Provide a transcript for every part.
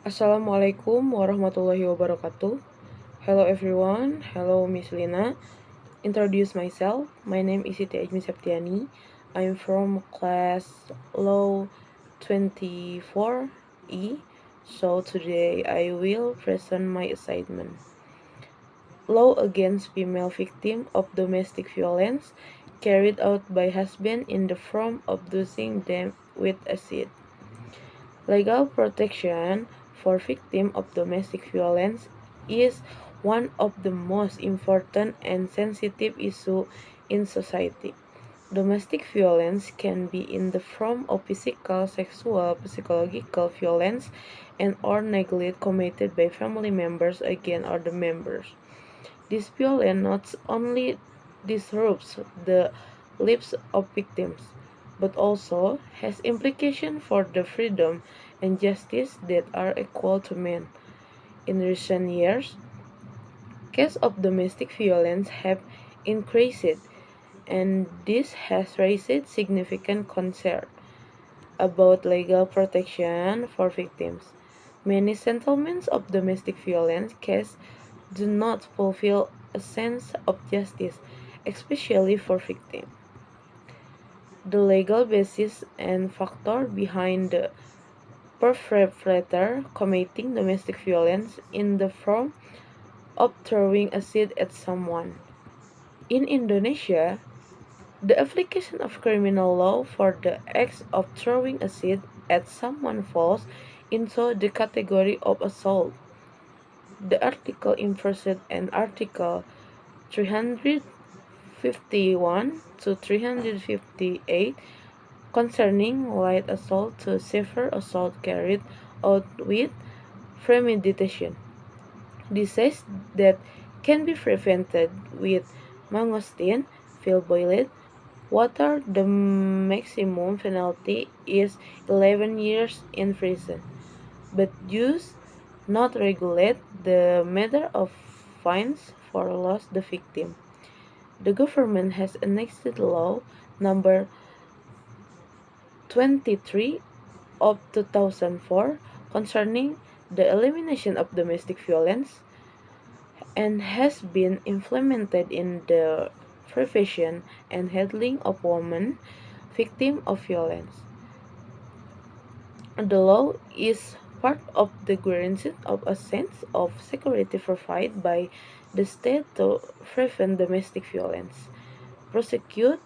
Assalamualaikum warahmatullahi wabarakatuh. Hello everyone. Hello Miss Lina. Introduce myself. My name is Siti Ajmi Septiani. I'm from class Law 24E. So today I will present my assignment. Law against female victim of domestic violence carried out by husband in the form of dosing them with acid. Legal protection for victims of domestic violence is one of the most important and sensitive issues in society. Domestic violence can be in the form of physical, sexual, psychological violence, and or neglect committed by family members against other members. This violence not only disrupts the lives of victims, but also has implications for the freedom and justice that are equal to men. In recent years, cases of domestic violence have increased, and this has raised significant concern about legal protection for victims. Many settlements of domestic violence cases do not fulfill a sense of justice, especially for victims. The legal basis and factor behind the perpetrator committing domestic violence in the form of throwing acid at someone. In Indonesia, the application of criminal law for the act of throwing acid at someone falls into the category of assault. The article enforced and Article 351 to 358 concerning light assault to severe assault carried out with premeditation. This says that can be prevented with mangosteen, fill boiled water. The maximum penalty is 11 years in prison, but does not regulate the matter of fines for loss the victim. The government has enacted law number 23 of 2004 concerning the elimination of domestic violence and has been implemented in the prevention and handling of women victims of violence. The law is part of the guarantee of a sense of security provided by the state to prevent domestic violence, prosecute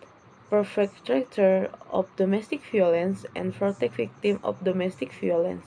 perpetrator of domestic violence, and protect victims of domestic violence.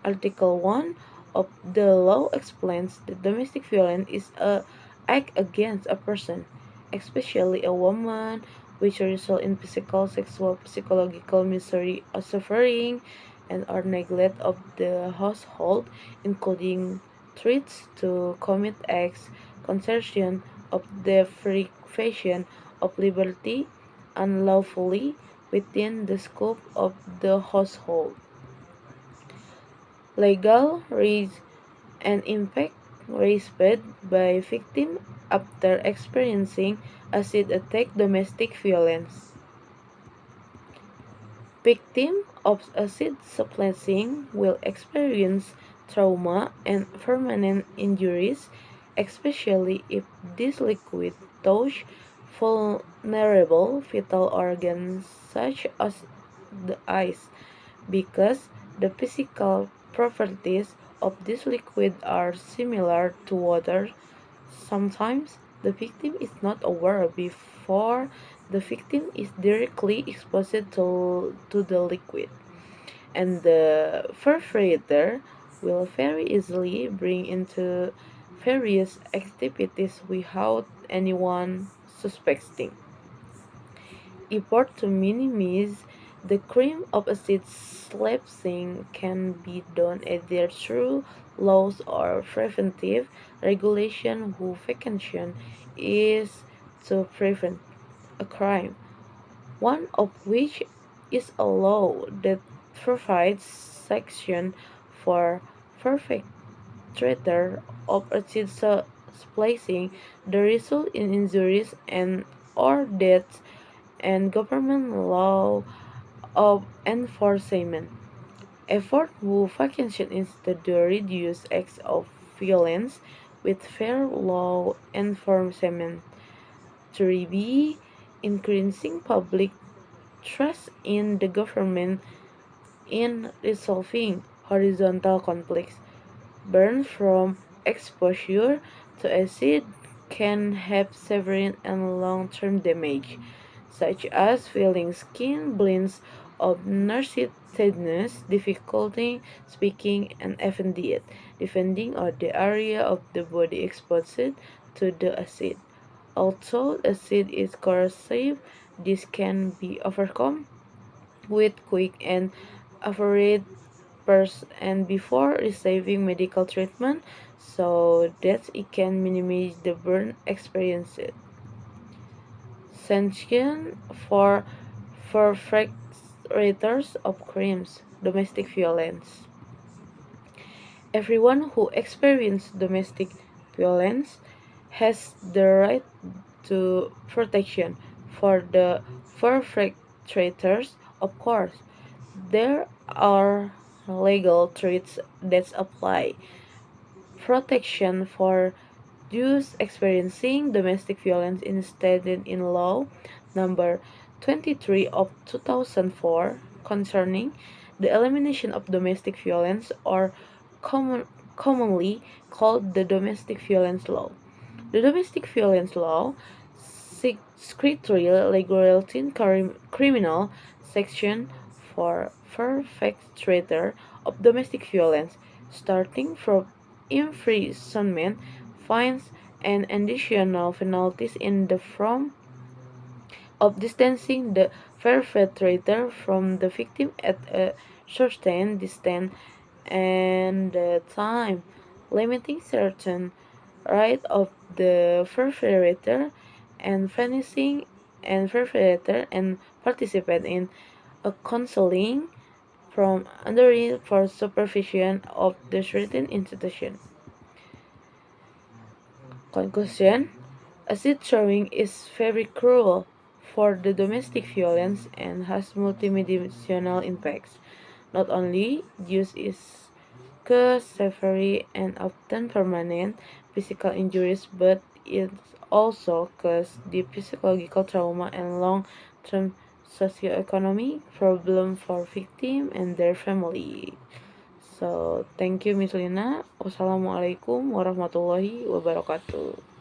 Article 1 of the law explains that domestic violence is a act against a person, especially a woman, which result in physical, sexual, psychological misery or suffering, and or neglect of the household, including threats to commit acts, concertion of deprivation of liberty unlawfully within the scope of the household. Legal risk and impact raised by victims after experiencing acid attack domestic violence. Victims of acid splicing will experience trauma and permanent injuries, especially if this liquid touches vulnerable vital organs such as the eyes, because the physical properties of this liquid are similar to water. Sometimes the victim is not aware before the victim is directly exposed to the liquid, and the perpetrator will very easily bring into various activities without anyone suspecting. Effort to minimize the crime of acid splashing can be done either through laws or preventive regulation whose function is to prevent a crime, one of which is a law that provides section for perpetrator of acid splashing the result in injuries and or deaths, and government law of enforcement. Effort who function instead to reduce acts of violence with fair law enforcement. 3b. Increasing public trust in the government in resolving horizontal conflicts. Burn from exposure to acid can have severe and long-term damage, such as feeling skin blins, obnoxiousness, difficulty speaking, and even death, depending on the area of the body exposed to the acid. Although acid is corrosive, this can be overcome with quick and accurate and before receiving medical treatment so that it can minimize the burn experienced. Sanction for perpetrators of crimes, domestic violence. Everyone who experiences domestic violence has the right to protection. For the perpetrators, of course, there are legal threats that apply. Protection for those experiencing domestic violence is stated in Law Number 23 of 2004 concerning the elimination of domestic violence, or commonly called the Domestic Violence Law. The Domestic Violence Law strictly regulating criminal section for perpetrator of domestic violence, starting from imprisonment, fines, and additional penalties in the form of distancing the perpetrator from the victim at a certain distance and time, limiting certain right of the perpetrator and finishing and perpetrator and participate in a counseling from under it for supervision of the certain institution. Conclusion: acid throwing is very cruel for the domestic violence and has multidimensional impacts. Not only use is cause severe and often permanent physical injuries, but it also causes deep psychological trauma and long-term socioeconomic problem for victim and their family. So, thank you Miss Lina. Wassalamualaikum warahmatullahi wabarakatuh.